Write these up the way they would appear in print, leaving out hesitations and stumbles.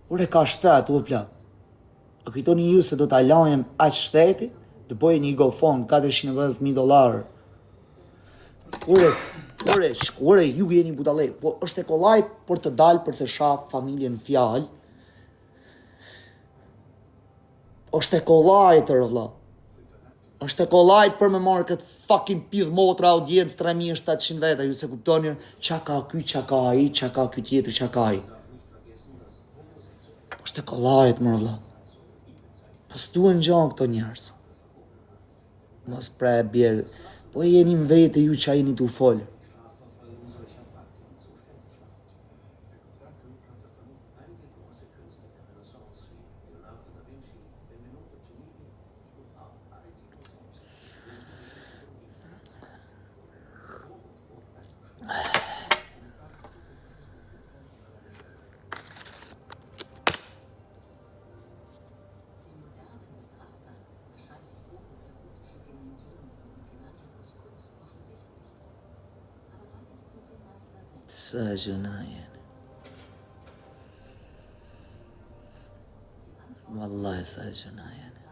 Ure ka shtet, u plak. A kujtoni ju se do t'a lajem aq shteti, të bëjë një GoFund $450,000. Ure, ju jeni budallë, po është e kollajt për të dalë për të shaf familjen fjalë. Është e kollajt vëlla. Është e kollajt për me marrë këtë fucking pidh motra audiencë 3700 veta, ju se kuptoni qa ka ky, qa ka ai, qa ka ky tjetër, qa ka ai. Është e kollajt më vëlla. Po s'duhen gjan këto njerëz. Mos pre bje. Po jeni më vete ju qa jeni t'u folë. Sa gjëna jeni. Wallahi sa gjëna jeni.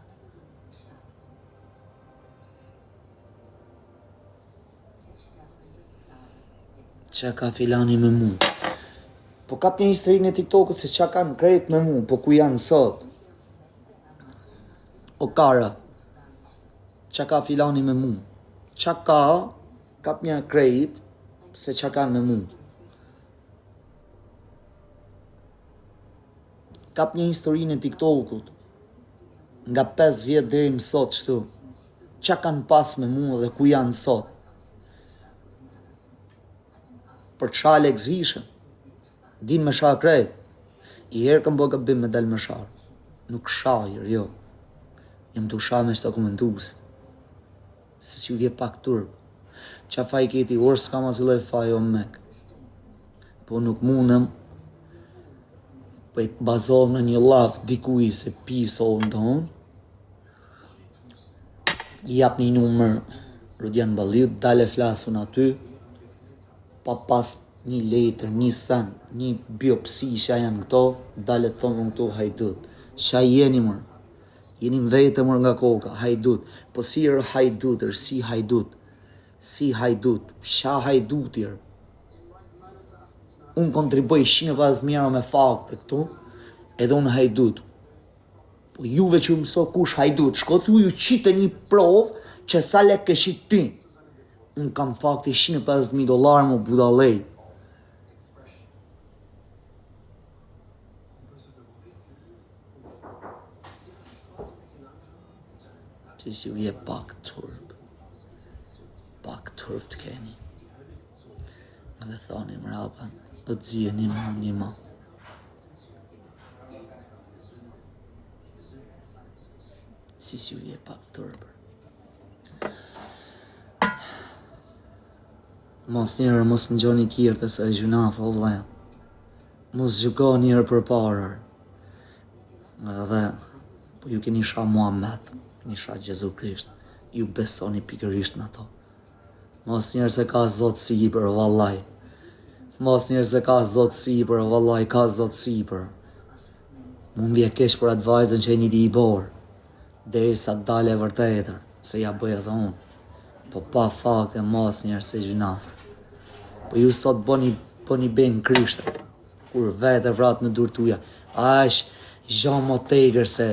Qa ka filani me mu? Po kap një historinë e TikTokut se qa kanë krejt me mu, po ku janë sot? O kara, qa ka filani me mu? Qa ka, kap një krejt se qa kanë me mu? Kap një historinë e TikTokut nga 5 vjetë deri më sot shtu. Qa kanë pas me mu dhe ku janë sot? Për të shale këzvishë. Din me shah krejt. I herë kam bë gabim me dal me shah. Nuk shajër, jo. Jam të shah me shto komentusit. Se si ju vje pak turp. Qa faj keti orë s'ka ma ziloj faj o mek. Po nuk munëm po e të bazohë në një laf dikuj se piso në tonë, jap një numër Rudian Balliut, dale flasun aty, pa pas një letër, një sen, një biopsi që janë këto, dale të thonë në këto hajdut. Qa jeni mërë? Jeni më vete mërë nga koka, hajdut. Po si erë hajdut, si hajdut. Si hajdut, qa hajdutjer. Unë kontriboj 150 mjera me fakte këtu, edhe unë hajdut. Po juve që mëso kush hajdut, shko thu ju qitë një provë që sa lek ke qitë ti. Unë kam fakte $150,000 më budalej. Si si ju je pak turp. Pak turp të keni. Më dhe thoni më rapën. Do të zhje një ma. Si si u je pak tërpër. Mos njerë, mos në gjoni kjerë të se e gjunafa, o vle. Mos gjuko njerë për parër. Dhe, po ju keni sha Muhammed, keni sha Gjezu Krisht. Ju besoni pikërisht në to. Mos njerë se ka zotësi për vallaj. Mos njerë se ka zotësi për, vallaj, ka zotësi për. Mund vje kesh për advajzën që e një di i borë, deri sa dale e vërtetër, se ja bëj edhe unë. Po pa fakte mos njerë se gjunafë. Po ju sot bëni ben krishtër, kur vetë e vratë me durtuja. Ash, gjo më tegër se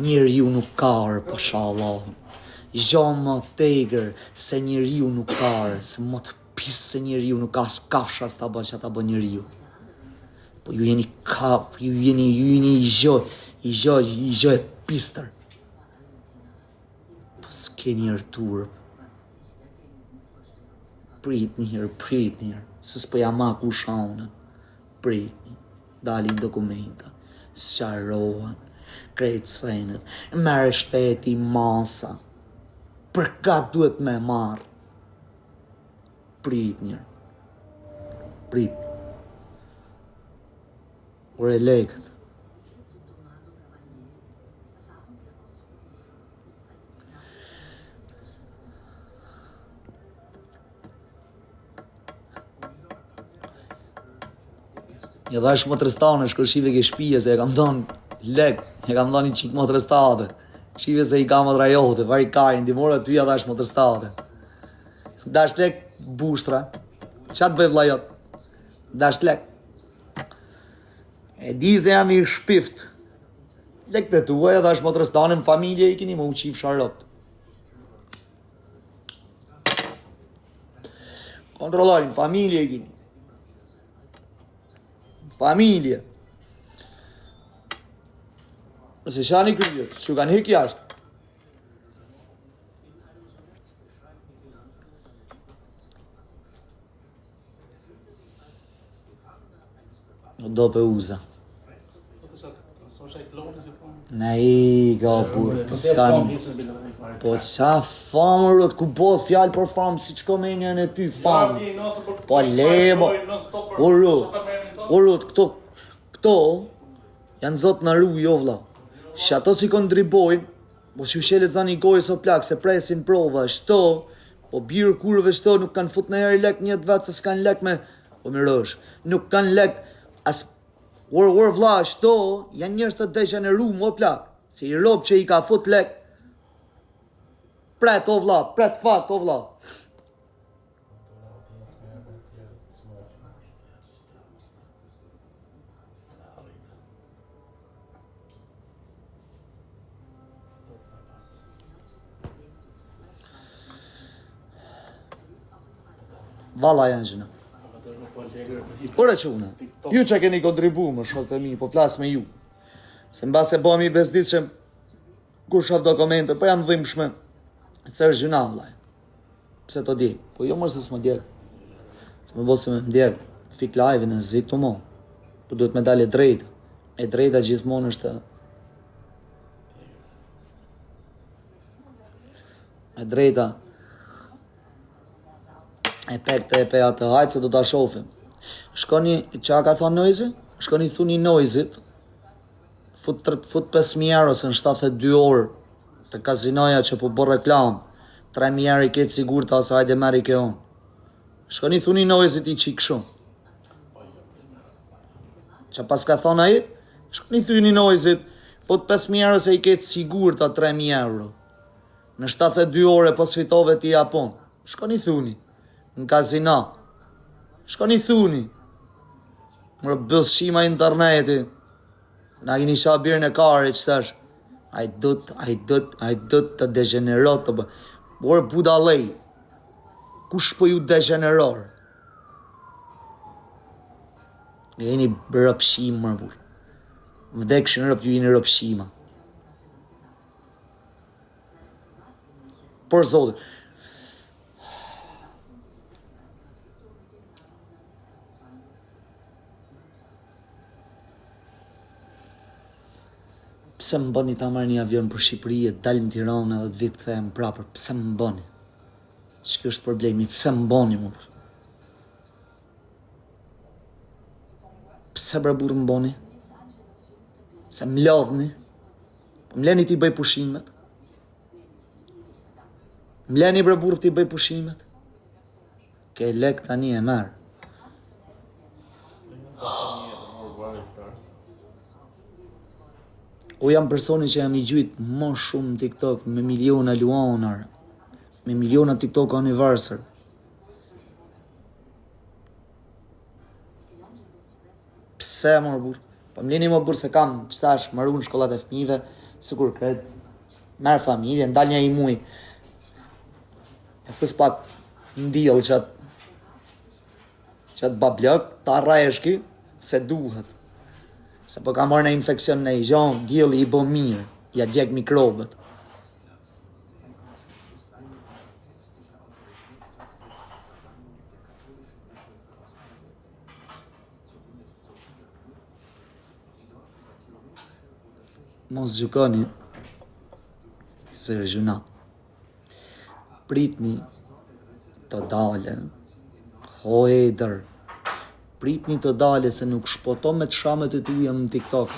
njërë ju nuk karë, pasha Allahun. Gjo më tegër se njërë ju nuk karë, se më të pisë se njëri ju nuk ka s'kafsha s'ta bën që ta bën njëri ju. Po ju jeni kap, ju jeni i gjo e pistër. Po s'keni rëturë. Prit njërë, se s'poja ma ku shaunën. Prit një, dalin dokumenta, s'qarohen, krejtë senet, merë shteti masa. Për ka duhet me marë. Prit një. Ure lekët. Ja dhash motrestane, shko shive ke shpije se e kam thonë lek, e kam thonë një qik motrestate. Shive se i ka motra jote, vari kajnë, dimore ty ja dhash motrestate. Dash lek bushtra, qa të bëj vla jot? Dash lek. E di se jam i shpift. Lek të tua, ja dhash motrestane në familje i kini më uqif sharlot. Kontrollojnë, familje i kini. Familje. Se shani kryet, që kanë hik jashtë. Do pe uza. Nej, ka burë, për s'kan. Po qa famë rët, ku po fjallë për famë, si qko menjën e ty famë. Po lebo, o rët, këto, janë zotë në ru, jo vla. Që ato si kontribojnë, po që shelet zani i gojës o plak, se presin prova, shto, po birë kurve shto, nuk kanë fut në herë lek njët vetë, se s'kanë lek me, po më rësh, nuk kanë lek, as, or vla, shto, janë njërës të deshen e ru, mo plak, se i rob që i ka fut lek, pret o vla, pret fat o vla. Valla janë gjëna. Ore që une, ju që keni kontribu më shok të mi, po flasë me ju. Se në base bëmi i bezdit që kur shof dokumente, po janë dhimbshme. Se është gjëna vlaj. Pse të djek? Po jo mërë se s'më djek. Se më bosë me më djek. Fik live-in e zvik të mo. Po duhet me dalë e drejta. E drejta gjithmonë është... E drejta... E pekte e pe atë hajtë se do t'a shofim. Shkoni, qa ka thonë Noizi? Shkoni thuni Noizit, fut 5.000 euro se në 72 orë të kazinoja që po bërë reklam, 3.000 euro i ketë sigur të asë hajde meri ke unë. Shkoni thuni Noizit i qikë shumë. Që pas ka thonë aji? Shkoni thuni Noizit, fut 5.000 euro se i ketë sigur të 3.000 euro. Në 72 orë po sfitove ti Japon. Shkoni thuni. Në kazina. Shkoni thuni. Mërë bëllshima interneti. Na kini shabirë në kare që thash. I dët të degenerot të bë. Borë budalej. Kush po ju degeneror? Jeni rëpshim mërë burë. Vdekshën rëp ju jeni rëpshima. Por zotë. Pse më bëni ta marrë një avion për Shqipëri e dalë në Tiranë edhe të vitë këthejmë prapër? Pse më bëni? Që kjo është problemi? Pse më bëni mu? Pse bre burë më bëni? Se më lodhni? Po më leni ti bëj pushimet? Më leni bre burë ti bëj pushimet? Ke lek tani e merë. O jam personi që jam i gjujtë më shumë në TikTok, me miliona luanar, me miliona TikTok anniversary. Pse më burë? Po më lini më burë se kam qëtash maru në shkollat e fëmive, sikur këtë merë familje, ndal një i muj. E fës pak ndilë qatë bablok, ta rajeshki, se duhet. Se po ka marrë në infekcion në i gjonë, djeli i bo mirë, ja djek mikrobet. Mos gjukoni, se gjuna. Pritni të dale, hoeder. Pritni të dale se nuk shpoto me të shamet e tuja në TikTok.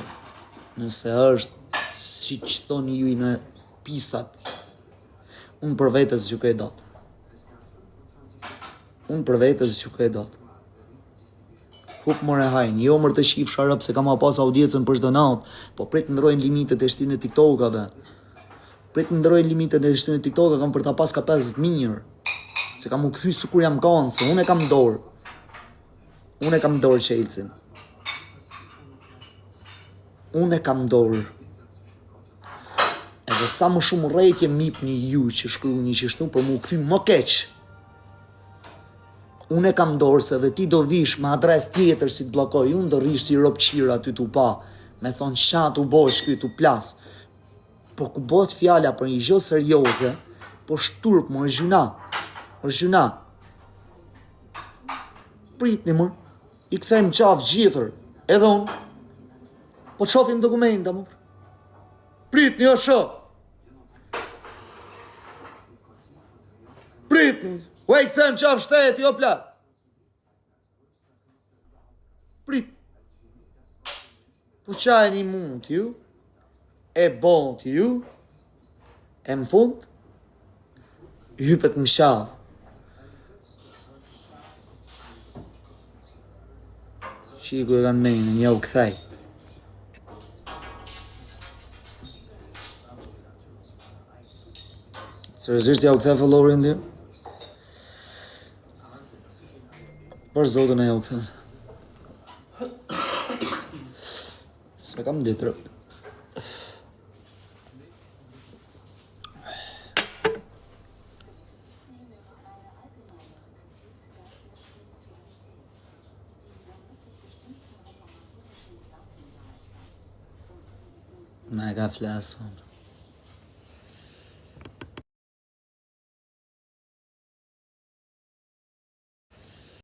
Nëse është si që thoni ju i në pisat, unë për vetës gjuke e dot. Unë për vetës gjuke e dot. Hup more hajnë, jo mërë të shifë rëpë se kam a pas audiencën për çdo natë, po prit ndrojnë limitet e shtynë e TikTokave. Prit ndrojnë limitet e shtynë e TikTokave, kam për ta pas ka 50 mirë. Se kam u kthy sikur jam kanë, se unë e kam dorë. Unë e kam dorë Chelsea. Unë e kam dorë. Edhe sa më shumë rrejtje mipni ju që shkruani që shtu për mu kthy më keq. Unë e kam dorë se dhe ti do vish me adres tjetër si të blokoj, unë do rish si rob qira aty t'u pa, me thonë shat u bosh këy t'u plas. Po ku bot fjala për një gjë serioze, po shturp më gjuna. Pritni më, i kthejmë qafë gjithër, edhe unë, po qofim dokumenta më. Pritni o shë. Pritni. Ue, i këthem qafë shteti, o pla. Prit. Po qaj një mund t'ju, e bon t'ju, e më fund, hypet më shavë. Qiku e kanë mejnë, një u këthej. Seriozisht ja u këthej followerin dhe? Për zotën e ja u këthej. Se kam ditër. Me ka flasë.